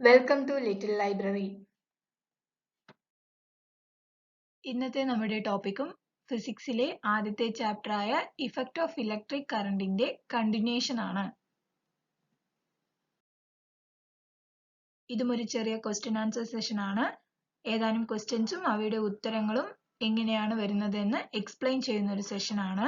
Welcome to little library. ഇന്നത്തെ നമ്മുടെ ടോപ്പിക്കും ഫിസിക്സിലെ ആദ്യത്തെ ചാപ്റ്ററായ ഇഫക്റ്റ് ഓഫ് ഇലക്ട്രിക് കറണ്ടിന്റെ കണ്ടിന്യൂഷൻ ആണ്. ഇതും ഒരു ചെറിയ ക്വസ്റ്റ്യൻ ആൻസർ സെഷൻ ആണ്. ഏതാനും ക്വസ്റ്റ്യൻസും അവയുടെ ഉത്തരങ്ങളും എങ്ങനെയാണ് വരുന്നത് എന്ന് എക്സ്പ്ലെയിൻ ചെയ്യുന്ന ഒരു സെഷൻ ആണ്.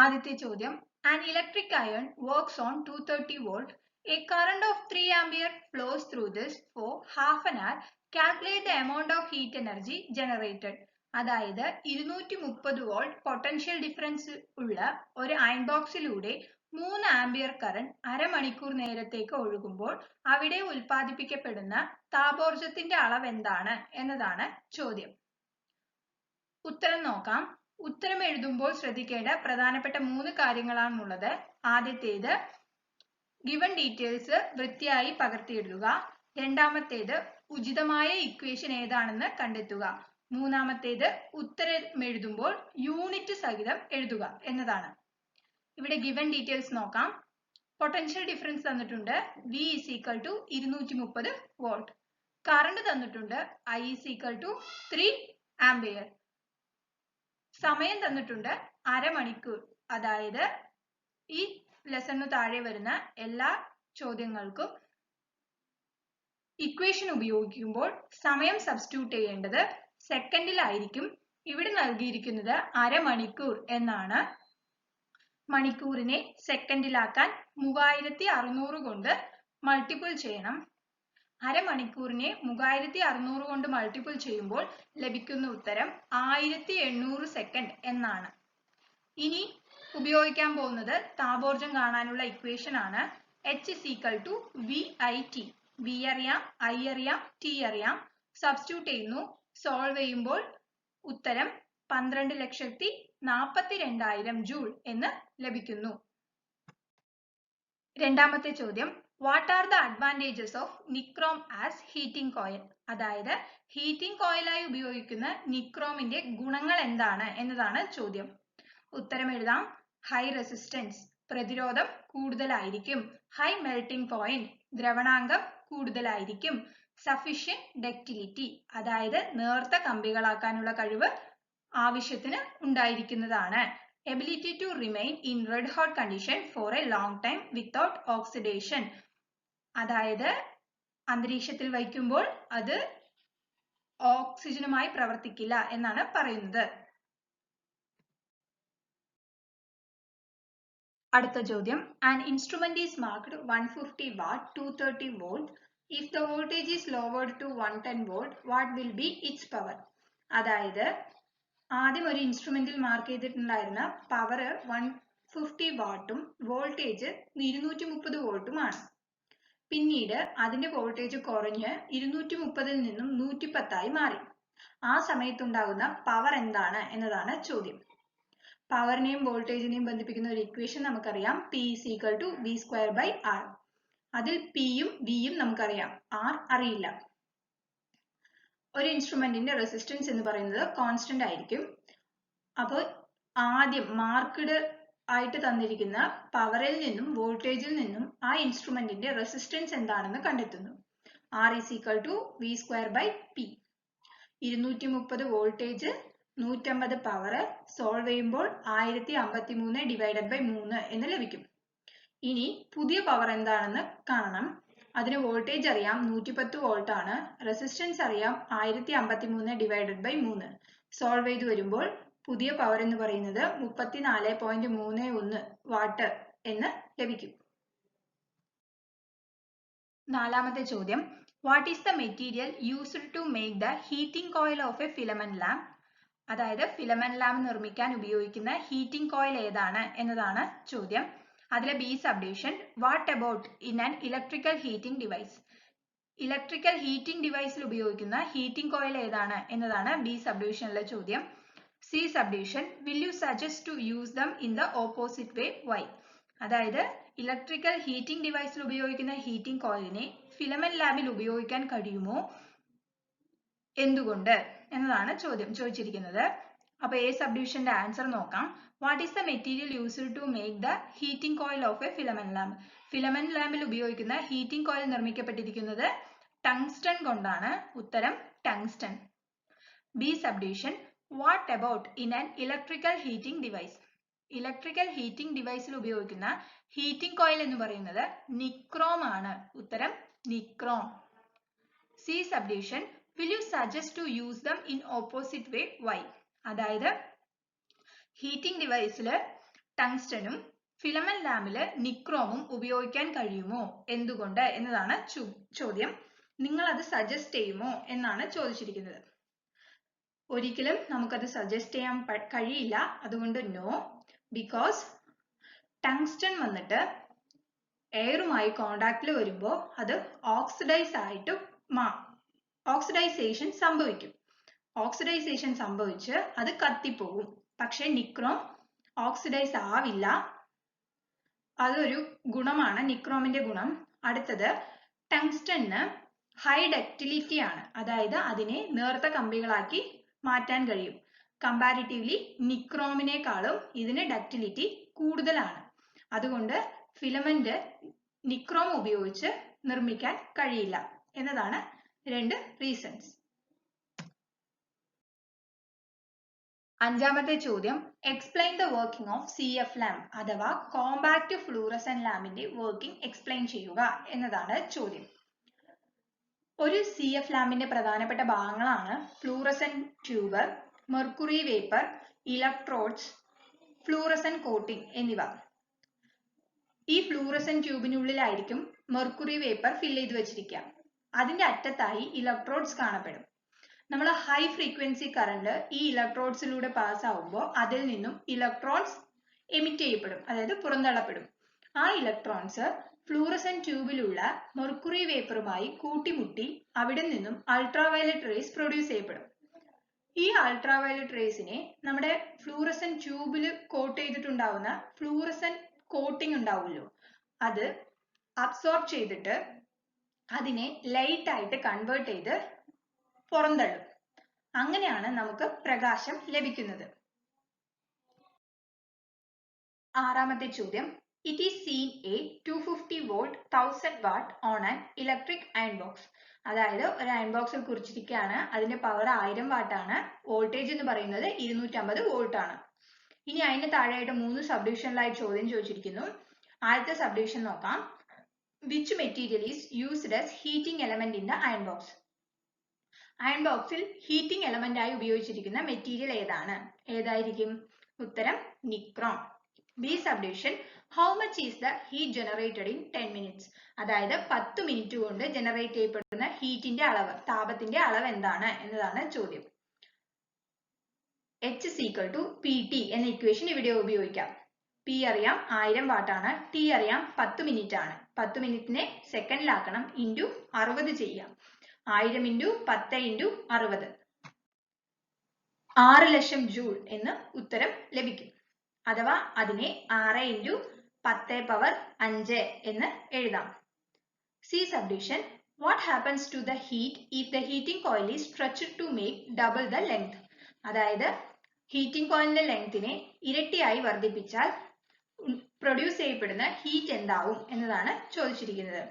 ആദ്യത്തെ ചോദ്യം, an electric iron works on 230 volt. A current of 3 ampere flows through this for half an hour. Calculate the amount of heat energy generated. അതായത് 230 വോൾട്ട് പൊട്ടൻഷ്യൽ ഡിഫറൻസ് ഉള്ള ഒരു അയൺ ബോക്സിലൂടെ 3 ആംപിയർ കറന്റ് അരമണിക്കൂർ നേരത്തേക്ക് ഒഴുകുമ്പോൾ അവിടെ ഉൽപ്പാദിപ്പിക്കപ്പെടുന്ന താപോർജ്ജത്തിന്റെ അളവ് എന്താണ് എന്നതാണ് ചോദ്യം. ഉത്തരം നോക്കാം. ഉത്തരം എഴുതുമ്പോൾ ശ്രദ്ധിക്കേണ്ട പ്രധാനപ്പെട്ട 3 കാര്യങ്ങളാണുള്ളത്. ആദ്യത്തേത്, ഗിവൺ ഡീറ്റെയിൽസ് വൃത്തിയായി പകർത്തിയെഴുതുക. രണ്ടാമത്തേത്, ഉചിതമായ ഇക്വേഷൻ ഏതാണെന്ന് കണ്ടെത്തുക. മൂന്നാമത്തേത്, ഉത്തരം എഴുതുമ്പോൾ യൂണിറ്റ് സഹിതം എഴുതുക എന്നതാണ്. ഇവിടെ ഗിവൺ ഡീറ്റെയിൽസ് നോക്കാം. പൊട്ടൻഷ്യൽ ഡിഫറൻസ് തന്നിട്ടുണ്ട്, V is equal to 230 volt. Current തന്നിട്ടുണ്ട്, I is equal to 3 ampere. സമയം തന്നിട്ടുണ്ട് അരമണിക്കൂർ. അതായത് ഈ ലെസണിന് താഴെ വരുന്ന എല്ലാ ചോദ്യങ്ങൾക്കും ഇക്വേഷൻ ഉപയോഗിക്കുമ്പോൾ സമയം സബ്സ്റ്റിറ്റ്യൂട്ട് ചെയ്യേണ്ടത് സെക്കൻഡിലായിരിക്കും. ഇവിടെ നൽകിയിരിക്കുന്നത് അരമണിക്കൂർ എന്നാണ്. മണിക്കൂറിനെ സെക്കൻഡിലാക്കാൻ 3600 കൊണ്ട് മൾട്ടിപ്പിൾ ചെയ്യണം. അരമണിക്കൂറിനെ 3600 കൊണ്ട് മൾട്ടിപ്പിൾ ചെയ്യുമ്പോൾ ലഭിക്കുന്ന ഉത്തരം 1800 സെക്കൻഡ് എന്നാണ്. ഇനി ഉപയോഗിക്കാൻ പോകുന്നത് താപോർജ്ജം കാണാനുള്ള ഇക്വേഷൻ ആണ്. H is equal to VIT. V അറിയാം, I അറിയാം, T അറിയാം. സബ്സ്റ്റിറ്റ്യൂട്ട് ചെയ്യുന്നു. സോൾവ് ചെയ്യുമ്പോൾ ഉത്തരം 12,42,000 ജൂൾ എന്ന് ലഭിക്കുന്നു. രണ്ടാമത്തെ ചോദ്യം, what are the advantages of nichrome as heating coil? അതായത് ഹീറ്റിംഗ് കോയിലായി ഉപയോഗിക്കുന്ന നിക്രോമിന്റെ ഗുണങ്ങൾ എന്താണ് എന്നതാണ് ചോദ്യം. ഉത്തരം എഴുതാം. ഹൈ റെസിസ്റ്റൻസ്, പ്രതിരോധം കൂടുതലായിരിക്കും. ഹൈ മെൽറ്റിംഗ് പോയിന്റ്, ദ്രവണാങ്കം കൂടുതലായിരിക്കും. സഫിഷ്യന്റ് ഡക്റ്റിലിറ്റി, അതായത് നേർത്ത കമ്പികളാക്കാനുള്ള കഴിവ് ആവശ്യത്തിന് ഉണ്ടായിരിക്കുന്നതാണ്. Ability to remain in red hot condition for a long time without oxidation. അതായത് അന്തരീക്ഷത്തിൽ വയ്ക്കുമ്പോൾ അത് ഓക്സിജനുമായി പ്രവർത്തിക്കില്ല എന്നാണ് പറയുന്നത്. അടുത്ത ചോദ്യം, an instrument is marked 150 watt 230 volt. If the voltage is lowered to 110 volt, what will be its power? അതായത് ആദ്യം ഒരു ഇൻസ്ട്രുമെന്റിൽ മാർക്ക് ചെയ്തിട്ടുണ്ടായിരുന്ന പവർ 150 വാട്ടും വോൾട്ടേജ് 230 വോൾട്ടുമാണ്. പിന്നീട് അതിന്റെ വോൾട്ടേജ് കുറഞ്ഞ് 230 നിന്നും 110 മാറി. ആ സമയത്തുണ്ടാകുന്ന പവർ എന്താണ് എന്നതാണ് ചോദ്യം. പവറിനെയും വോൾട്ടേജിനെയും ബന്ധിപ്പിക്കുന്ന ഒരു ഇക്വേഷൻ നമുക്കറിയാം. P is equal to V square by R. അതിൽ P യും V യും നമുക്കറിയാം, R അറിയില്ല. ഒരു ഇൻസ്ട്രുമെന്റിന്റെ റെസിസ്റ്റൻസ് എന്ന് പറയുന്നത് കോൺസ്റ്റന്റ് ആയിരിക്കും. അപ്പോൾ ആദ്യം മാർക്ക്ഡ് ആയിട്ട് തന്നിരിക്കുന്ന പവറിൽ നിന്നും വോൾട്ടേജിൽ നിന്നും ആ ഇൻസ്ട്രുമെന്റിന്റെ റെസിസ്റ്റൻസ് എന്താണെന്ന് കണ്ടെത്തുന്നു. R is equal to V square by P. 230 voltage, 150 power, solve ചെയ്യുമ്പോൾ 1053 ഡിവൈഡഡ് ബൈ 3 എന്ന് ലഭിക്കും. ഇനി പുതിയ പവർ എന്താണെന്ന് കാണണം. അതിന് വോൾട്ടേജ് അറിയാം, 110 വോൾട്ട് ആണ്. റെസിസ്റ്റൻസ് അറിയാം, 1053 ഡിവൈഡഡ് ബൈ 3. സോൾവ് ചെയ്ത് വരുമ്പോൾ പുതിയ പവർ എന്ന് പറയുന്നത് 34.31 വാട്ട് എന്ന് ലഭിക്കും. നാലാമത്തെ ചോദ്യം, what is the material used to make the heating coil of a filament lamp? അതായത് ഫിലമെന്റ് ലാമ്പ് നിർമ്മിക്കാൻ ഉപയോഗിക്കുന്ന ഹീറ്റിംഗ് കോയിൽ ഏതാണ് എന്നതാണ് ചോദ്യം. അതിലെ B subdivision, what about in an electrical heating device? Electrical heating ഡിവൈസിൽ ഉപയോഗിക്കുന്ന ഹീറ്റിംഗ് കോയിൽ ഏതാണ് എന്നതാണ് ബി സബ്ഡിവിഷനിലെ ചോദ്യം. C subdivision, will you suggest to use them in the opposite way? Why? അതായത് ഇലക്ട്രിക്കൽ ഹീറ്റിംഗ് ഡിവൈസിൽ ഉപയോഗിക്കുന്ന ഹീറ്റിംഗ് കോയിലിനെ ഫിലമെന്റ് ലാബിൽ ഉപയോഗിക്കാൻ കഴിയുമോ, എന്തുകൊണ്ട് എന്നതാണ് ചോദ്യം ചോദിച്ചിരിക്കുന്നത്. അപ്പൊ എ സബ്ഡിവിഷന്റെ ആൻസർ നോക്കാം. What is the material used to make the heating coil of a filament lamp? Filament lamp ഉപയോഗിക്കുന്ന heating coil നിർമ്മിക്കപ്പെട്ടിരിക്കുന്നത് ടങ്സ്റ്റൺ കൊണ്ടാണ്. ഉത്തരം tungsten. B subdivision. What about in an electrical heating device? Electrical heating device ഉപയോഗിക്കുന്ന heating coil എന്ന് പറയുന്നത് nichrome ആണ്. ഉത്തരം nichrome. C subdivision. Will you suggest to use them in opposite way? Why? അതായത് heating ഡിവൈസിൽ ടങ്സ്റ്റനും filament ലാമ്പിൽ നിക്രോമും ഉപയോഗിക്കാൻ കഴിയുമോ, എന്തുകൊണ്ട് എന്നതാണ് ചോദ്യം. നിങ്ങൾ അത് സജസ്റ്റ് ചെയ്യുമോ എന്നാണ് ചോദിച്ചിരിക്കുന്നത്. ഒരിക്കലും നമുക്കത് സജസ്റ്റ് ചെയ്യാൻ കഴിയില്ല. അതുകൊണ്ട് നോ. ബിക്കോസ് ടങ്സ്റ്റൺ വന്നിട്ട് എയറുമായി കോണ്ടാക്റ്റിൽ വരുമ്പോൾ അത് ഓക്സിഡൈസേഷൻ സംഭവിക്കും. ഓക്സിഡൈസേഷൻ സംഭവിച്ച് അത് കത്തിപ്പോകും. പക്ഷെ നിക്രോം ഓക്സിഡൈസ് ആവില്ല. അതൊരു ഗുണമാണ്, നിക്രോമിന്റെ ഗുണം. അടുത്തത് ടങ്സ്റ്റണിന് ഹൈ ഡക്റ്റിലിറ്റി ആണ്. അതായത് അതിനെ നേർത്ത കമ്പികളാക്കി മാറ്റാൻ കഴിയും. കമ്പാരിറ്റീവ്ലി നിക്രോമിനേക്കാളും ഇതിന് ഡക്റ്റിലിറ്റി കൂടുതലാണ്. അതുകൊണ്ട് ഫിലമെന്റ് നിക്രോം ഉപയോഗിച്ച് നിർമ്മിക്കാൻ കഴിയില്ല എന്നതാണ് രണ്ട് റീസൺസ്. അഞ്ചാമത്തെ ചോദ്യം, explain the working of CF lamp അഥവാ കോമ്പാക്ട് ഫ്ലൂറസെന്റ് ലാമ്പിന്റെ വർക്കിംഗ് എക്സ്പ്ലെയിൻ ചെയ്യുക എന്നതാണ് ചോദ്യം. ഒരു CF ലാമ്പിന്റെ പ്രധാനപ്പെട്ട ഭാഗങ്ങളാണ് fluorescent tube, mercury vapour, electrodes, fluorescent coating എന്നിവ. ഈ ഫ്ലൂറസെന്റ് ട്യൂബിനുള്ളിലായിരിക്കും മെർക്കുറി വേപ്പർ ഫില്ല് ചെയ്ത് വെച്ചിരിക്കുക. അതിന്റെ അറ്റത്തായി ഇലക്ട്രോഡ്സ് കാണപ്പെടും. നമ്മൾ ഹൈ ഫ്രീക്വൻസി കറണ്ട് ഈ ഇലക്ട്രോഡ്സിലൂടെ പാസ് ആവുമ്പോൾ അതിൽ നിന്നും ഇലക്ട്രോൺസ് എമിറ്റ് ചെയ്യപ്പെടും, അതായത് പുറന്തള്ളപ്പെടും. ആ ഇലക്ട്രോൺസ് ഫ്ലൂറസെന്റ് ട്യൂബിലുള്ള മെർക്കുറി വേപ്പറുമായി കൂട്ടിമുട്ടി അവിടെ നിന്നും അൾട്രാവയലറ്റ് റേസ് പ്രൊഡ്യൂസ് ചെയ്യപ്പെടും. ഈ അൾട്രാവയലറ്റ് റേസിനെ നമ്മുടെ ഫ്ലൂറസെന്റ് ട്യൂബിൽ കോട്ട് ചെയ്തിട്ടുണ്ടാവുന്ന ഫ്ലൂറസെന്റ് കോട്ടിംഗ് ഉണ്ടാവുമല്ലോ, അത് അബ്സോർബ് ചെയ്തിട്ട് അതിനെ ലൈറ്റ് ആയിട്ട് കൺവേർട്ട് ചെയ്ത് പുറന്തള്ളും. അങ്ങനെയാണ് നമുക്ക് പ്രകാശം ലഭിക്കുന്നത്. ആറാമത്തെ ചോദ്യം, it is seen a 250 volt 1000 what on an electric iron box. അതായത് ഒരു അയൺ ബോക്സിൽ കുറിച്ചിരിക്കുകയാണ്, അതിന്റെ പവർ 1000 വാട്ടാണ്, വോൾട്ടേജ് എന്ന് പറയുന്നത് 250 വോൾട്ട് ആണ്. ഇനി അതിന് താഴെയായിട്ട് 3 സബ്ഡിവിഷനിലായി ചോദ്യം ചോദിച്ചിരിക്കുന്നു. ആദ്യത്തെ സബ്ഡിവിഷൻ നോക്കാം. Which material is used as heating element in the iron box? Iron ബോക്സിൽ ഹീറ്റിംഗ് എലമെന്റ് ആയി ഉപയോഗിച്ചിരിക്കുന്ന മെറ്റീരിയൽ ഏതായിരിക്കും? ഉത്തരം nichrome. B subdivision, how much is the heat generated in 10 minutes? അതായത് 10 മിനിറ്റ് കൊണ്ട് ജനറേറ്റ് ചെയ്യപ്പെടുന്ന ഹീറ്റിന്റെ അളവ്, താപത്തിന്റെ അളവ് എന്താണ് എന്നതാണ് ചോദ്യം. H is equal to PT എന്ന ഇക്വേഷൻ ഇവിടെ ഉപയോഗിക്കാം. P അറിയാം 1000 വാട്ടാണ്, T അറിയാം 10 മിനിറ്റ് ആണ്. 10 മിനിറ്റിനെ സെക്കൻഡിലാക്കണം, ഇൻറ്റു 60 ചെയ്യാം. 1000 ഇൻറ്റു 10 ഇൻറ്റു 60, 6 ലക്ഷം ജൂൾ എന്ന് ഉത്തരം ലഭിക്കും. അഥവാ അതിനെ 6 ഇൻറ്റു 10 പവർ 5 എന്ന് എഴുതാം. C subdivision, what happens to the heat if the heating coil is stretched to make double the length? അതായത് ഹീറ്റിംഗ് കോയിലിന്റെ ലെങ്തിനെ ഇരട്ടിയായി വർദ്ധിപ്പിച്ചാൽ പ്രൊഡ്യൂസ് ചെയ്യപ്പെടുന്ന ഹീറ്റ് എന്താവും എന്നതാണ് ചോദിച്ചിരിക്കുന്നത്.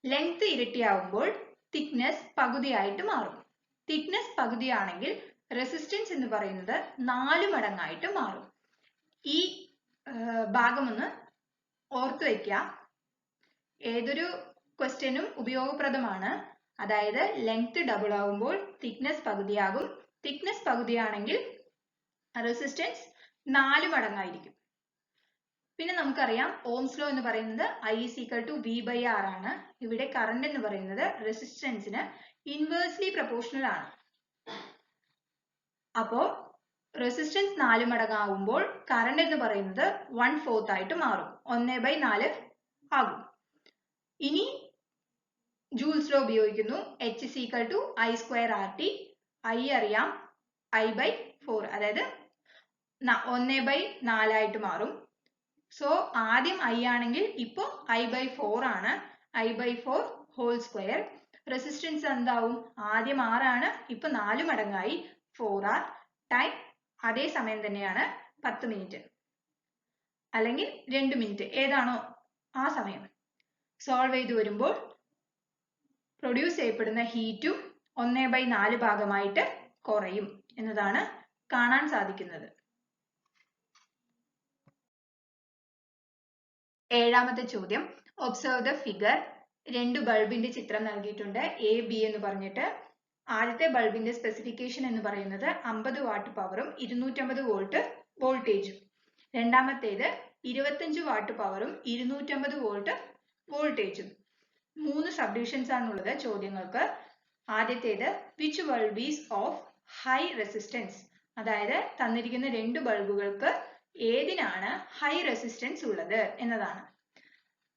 ലെങ്ത് ഇരട്ടിയാവുമ്പോൾ തിക്നെസ് പകുതിയായിട്ട് മാറും. തിക്നെസ് പകുതിയാണെങ്കിൽ റെസിസ്റ്റൻസ് എന്ന് പറയുന്നത് 4 മടങ്ങായിട്ട് മാറും. ഈ ഭാഗം ഒന്ന് ഓർത്തു വയ്ക്കുക. ഏതൊരു ക്വസ്റ്റ്യനും ഉപയോഗപ്രദമാണ്. അതായത് ലെങ്ത് ഡബിൾ ആവുമ്പോൾ തിക്നെസ് പകുതിയാകും. തിക്നെസ് പകുതിയാണെങ്കിൽ റെസിസ്റ്റൻസ് 4 മടങ്ങായിരിക്കും. പിന്നെ നമുക്കറിയാം ഓംസ് ലോ എന്ന് പറയുന്നത് I is equal to V/R ആണ്. ഇവിടെ കറണ്ട് എന്ന് പറയുന്നത് റെസിസ്റ്റൻസിന് ഇൻവേഴ്സ്ലി പ്രൊപ്പോർഷണൽ ആണ്. അപ്പോ റെസിസ്റ്റൻസ് 4 മടങ്ങാവുമ്പോൾ കറണ്ട് എന്ന് പറയുന്നത് 1/4 ആയിട്ട് മാറും, 1/4 ആകും. ഇനി ജൂൾസ് ലോ ഉപയോഗിക്കുന്നു. H is equal to I²RT. I അറിയാം, I/4, അതായത് 1/4 ആയിട്ട് മാറും. സോ ആദ്യം I ആണെങ്കിൽ ഇപ്പോ I/4 ആണ്. I/4 whole square. റെസിസ്റ്റൻസ് എന്താവും? ആദ്യം 6 ആണ്, ഇപ്പൊ 4 മടങ്ങായി 4R ടൈം അതേ സമയം തന്നെയാണ് 10 മിനിറ്റ് അല്ലെങ്കിൽ 2 മിനിറ്റ് ഏതാണോ ആ സമയം. സോൾവ് ചെയ്ത് വരുമ്പോൾ പ്രൊഡ്യൂസ് ചെയ്യപ്പെടുന്ന ഹീറ്റും 1/4 ഭാഗമായിട്ട് കുറയും എന്നതാണ് കാണാൻ സാധിക്കുന്നത്. ഏഴാമത്തെ ചോദ്യം, ഒബ്സർവ് ദ ഫിഗർ. 2 ബൾബിന്റെ ചിത്രം നൽകിയിട്ടുണ്ട്, എ ബി എന്ന് പറഞ്ഞിട്ട്. ആദ്യത്തെ ബൾബിന്റെ സ്പെസിഫിക്കേഷൻ എന്ന് പറയുന്നത് 50 വാട്ട് പവറും 250 വോൾട്ട് വോൾട്ടേജും. രണ്ടാമത്തേത് 25 വാട്ട് പവറും 250 വോൾട്ട് വോൾട്ടേജും. 3 സബ്ഡിവിഷൻസ് ആണുള്ളത് ചോദ്യങ്ങൾക്ക്. ആദ്യത്തേത് which bulb is of high resistance, അതായത് തന്നിരിക്കുന്ന 2 ബൾബുകൾക്ക് ഏതിനാണ് ഹൈ റെസിസ്റ്റൻസ് ഉള്ളത് എന്നതാണ്.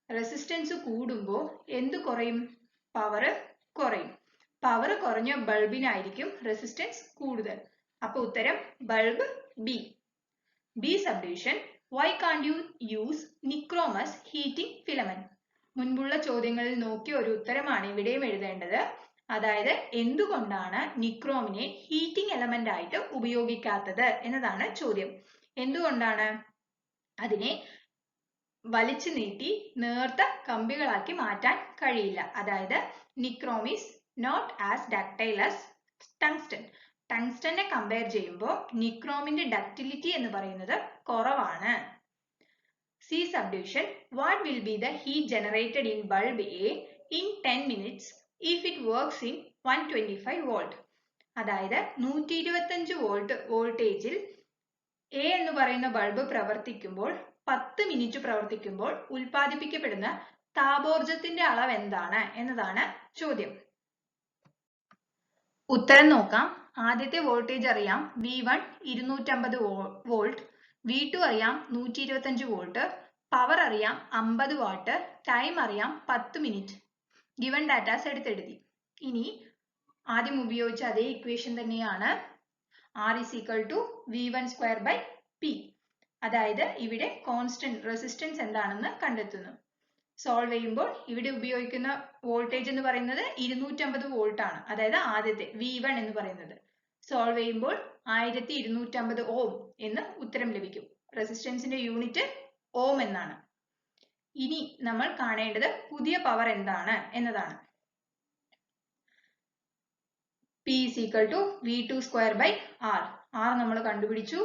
റെസിസ്റ്റൻസ് കൂടുമ്പോൾ എന്ത് കുറയും? പവർ കുറയും. പവർ കുറഞ്ഞ ബൾബിനായിരിക്കും റെസിസ്റ്റൻസ് കൂടുതൽ. അപ്പൊ ഉത്തരം bulb B. B subdivision, why can't you use nichrome's heating filament. മുൻപുള്ള ചോദ്യങ്ങളിൽ നോക്കിയ ഒരു ഉത്തരമാണ് ഇവിടെയും എഴുതേണ്ടത്. അതായത് എന്തുകൊണ്ടാണ് നിക്രോമിനെ ഹീറ്റിംഗ് എലമെന്റ് ആയിട്ട് ഉപയോഗിക്കാത്തത് എന്നതാണ് ചോദ്യം. എന്തുകൊണ്ടാണ്? അതിനെ വലിച്ചു നീട്ടി നേർത്ത കമ്പികളാക്കി മാറ്റാൻ കഴിയില്ല. അതായത് nichrome is not as ductile as tungsten. ടങ്സ്റ്റനെ കമ്പയർ ചെയ്യുമ്പോൾ നിക്രോമിന്റെ ഡക്റ്റിലിറ്റി എന്ന് പറയുന്നത് കുറവാണ്. C subdivision, what will be the heat generated in bulb A in 10 minutes if it works in 125 volt. അതായത് 125 വോൾട്ട് വോൾട്ടേജിൽ എ എന്ന് പറയുന്ന ബൾബ് പ്രവർത്തിക്കുമ്പോൾ 10 മിനിറ്റ് പ്രവർത്തിക്കുമ്പോൾ ഉൽപ്പാദിപ്പിക്കപ്പെടുന്ന താപോർജ്ജത്തിന്റെ അളവ് എന്താണ് എന്നതാണ് ചോദ്യം. ഉത്തരം നോക്കാം. ആദ്യത്തെ വോൾട്ടേജ് അറിയാം, V1 250 വോൾട്ട്, V2 അറിയാം 125 വോൾട്ട്, പവർ അറിയാം 50 വാട്ട്, ടൈം അറിയാം 10 മിനിറ്റ്. Given datas എടുത്തെഴുതി. ഇനി ആദ്യം ഉപയോഗിച്ച അതേ ഇക്വേഷൻ തന്നെയാണ്, R is equal to V1 square by P. അതായത് ഇവിടെ കോൺസ്റ്റന്റ് റെസിസ്റ്റൻസ് എന്താണെന്ന് കണ്ടെത്തുന്നു. സോൾവ് ചെയ്യുമ്പോൾ ഇവിടെ ഉപയോഗിക്കുന്ന വോൾട്ടേജ് എന്ന് പറയുന്നത് 250 വോൾട്ട് ആണ്. അതായത് ആദ്യത്തെ V1 എന്ന് പറയുന്നത്. സോൾവ് ചെയ്യുമ്പോൾ 1250 ഓം എന്ന് ഉത്തരം ലഭിക്കും. റെസിസ്റ്റൻസിന്റെ യൂണിറ്റ് ഓം എന്നാണ്. ഇനി നമ്മൾ കാണേണ്ടത് പുതിയ പവർ എന്താണ് എന്നതാണ്. P is equal to V2 square by R. R നമ്മൾ കണ്ടുപിടിച്ചു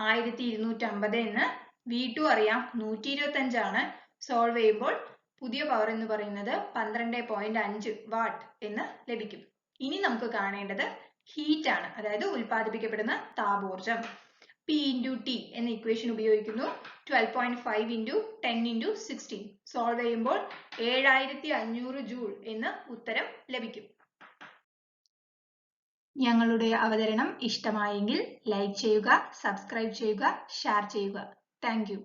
1250 എന്ന്. V2 അറിയാം 125 ആണ്. സോൾവ് ചെയ്യുമ്പോൾ പുതിയ പവർ എന്ന് പറയുന്നത് 12.5 വാട്ട് എന്ന് ലഭിക്കും. ഇനി നമുക്ക് കാണേണ്ടത് ഹീറ്റ് ആണ്, അതായത് ഉൽപ്പാദിപ്പിക്കപ്പെടുന്ന താപോർജ്ജം. P into T എന്ന ഇക്വേഷൻ ഉപയോഗിക്കുന്നു. 12.5 into 10 into 16. സോൾവ് ചെയ്യുമ്പോൾ 7500 ജൂൾ എന്ന് ഉത്തരം ലഭിക്കും. ഞങ്ങളുടെ അവതരണം ഇഷ്ടമായെങ്കിൽ ലൈക്ക് ചെയ്യുക, സബ്സ്ക്രൈബ് ചെയ്യുക, ഷെയർ ചെയ്യുക. Thank you.